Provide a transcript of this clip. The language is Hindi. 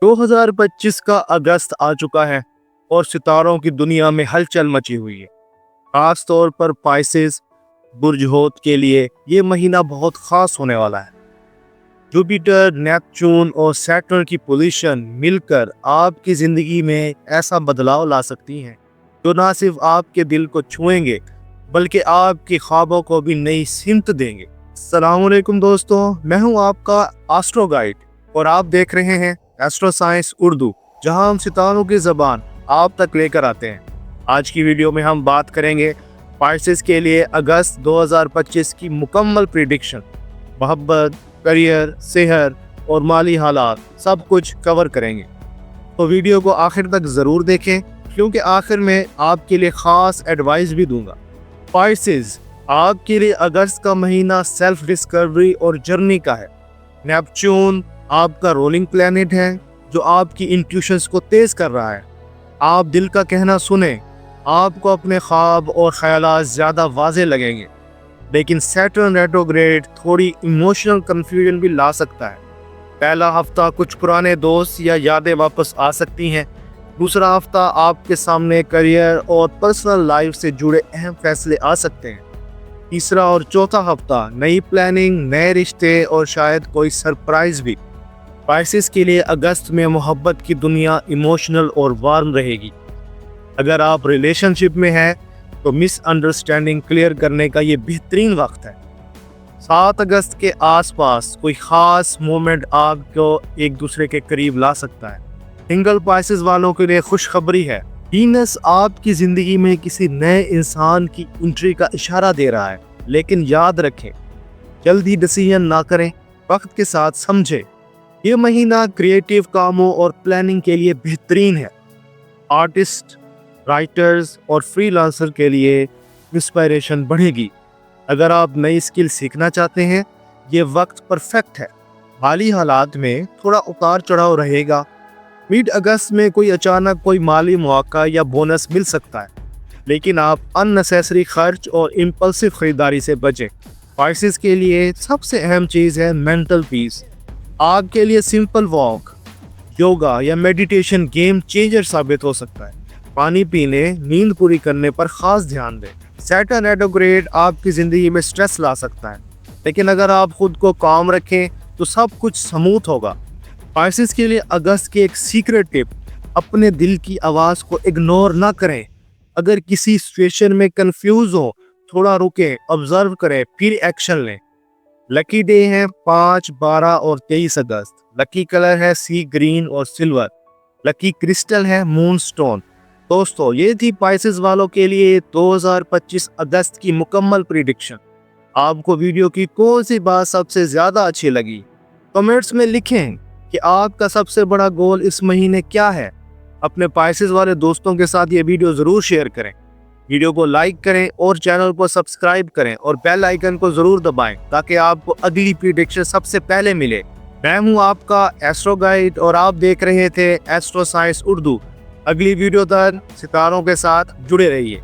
2025 का अगस्त आ चुका है और सितारों की दुनिया में हलचल मची हुई है। खास तौर पर पाइसेस बुर्ज होत के लिए ये महीना बहुत खास होने वाला है। जुपिटर, नेपच्यून और सैटर्न की पोजीशन मिलकर आपकी जिंदगी में ऐसा बदलाव ला सकती हैं जो ना सिर्फ आपके दिल को छुएंगे बल्कि आपके ख्वाबों को भी नई सिमत देंगे। अस्सलाम वालेकुम दोस्तों, मैं हूं आपका एस्ट्रो गाइड और आप देख रहे हैं एस्ट्रो साइंस उर्दू, जहां हम सितारों की ज़बान आप तक लेकर आते हैं। आज की वीडियो में हम बात करेंगे पाइसेस के लिए अगस्त 2025 की मुकम्मल प्रिडिक्शन। मोहब्बत, करियर, सेहत और माली हालात सब कुछ कवर करेंगे, तो वीडियो को आखिर तक ज़रूर देखें क्योंकि आखिर में आपके लिए ख़ास एडवाइस भी दूंगा। पाइसेस, आपके लिए अगस्त का महीना सेल्फ डिस्कवरी और जर्नी का है। नेपच्यून आपका रोलिंग प्लैनेट है जो आपकी इंट्यूशंस को तेज कर रहा है। आप दिल का कहना सुने, आपको अपने ख्वाब और ख्यालात ज़्यादा वाज़े लगेंगे। लेकिन सैटर्न रेट्रोग्रेड थोड़ी इमोशनल कंफ्यूजन भी ला सकता है। पहला हफ्ता कुछ पुराने दोस्त या यादें वापस आ सकती हैं। दूसरा हफ्ता आपके सामने करियर और पर्सनल लाइफ से जुड़े अहम फैसले आ सकते हैं। तीसरा और चौथा हफ्ता नई प्लानिंग, नए रिश्ते और शायद कोई सरप्राइज भी। पाइसेस के लिए अगस्त में मोहब्बत की दुनिया इमोशनल और वार्म रहेगी। अगर आप रिलेशनशिप में हैं तो मिसअंडरस्टैंडिंग क्लियर करने का ये बेहतरीन वक्त है। 7 अगस्त के आसपास कोई ख़ास मोमेंट आपको एक दूसरे के करीब ला सकता है। सिंगल पाइसेस वालों के लिए खुशखबरी है। वीनस आपकी ज़िंदगी में किसी नए इंसान की एंट्री का इशारा दे रहा है, लेकिन याद रखें, जल्दी डिसीजन ना करें, वक्त के साथ समझें। ये महीना क्रिएटिव कामों और प्लानिंग के लिए बेहतरीन है। आर्टिस्ट, राइटर्स और फ्रीलांसर के लिए इंस्पिरेशन बढ़ेगी। अगर आप नई स्किल सीखना चाहते हैं, ये वक्त परफेक्ट है। माली हालात में थोड़ा उतार चढ़ाव रहेगा। मिड अगस्त में कोई अचानक कोई माली मौका या बोनस मिल सकता है, लेकिन आप अननेसेसरी खर्च और इम्पल्सिव खरीदारी से बचें। पाइसेस के लिए सबसे अहम चीज़ है मेंटल पीस। आपके लिए सिंपल वॉक, योगा या मेडिटेशन गेम चेंजर साबित हो सकता है। पानी पीने, नींद पूरी करने पर खास ध्यान दें। सैटर्न रेट्रोग्रेड आपकी ज़िंदगी में स्ट्रेस ला सकता है, लेकिन अगर आप खुद को काम रखें तो सब कुछ स्मूथ होगा। पाइसेस के लिए अगस्त की एक सीक्रेट टिप, अपने दिल की आवाज़ को इग्नोर ना करें। अगर किसी सिचुएशन में कंफ्यूज हो, थोड़ा रुकें, ऑब्जर्व करें, फिर एक्शन लें। लकी डे है 5, 12 और 23 अगस्त। लकी कलर है सी ग्रीन और सिल्वर। लकी क्रिस्टल है मून स्टोन। दोस्तों, ये थी पाइसेस वालों के लिए 2025 अगस्त की मुकम्मल प्रिडिक्शन। आपको वीडियो की कौन सी बात सबसे ज़्यादा अच्छी लगी? कमेंट्स में लिखें कि आपका सबसे बड़ा गोल इस महीने क्या है। अपने पाइसेस वाले दोस्तों के साथ ये वीडियो ज़रूर शेयर करें। वीडियो को लाइक करें और चैनल को सब्सक्राइब करें और बेल आइकन को ज़रूर दबाएं ताकि आपको अगली प्रिडिक्शन सबसे पहले मिले। मैं हूं आपका एस्ट्रो गाइड और आप देख रहे थे एस्ट्रो साइंस उर्दू। अगली वीडियो तक सितारों के साथ जुड़े रहिए।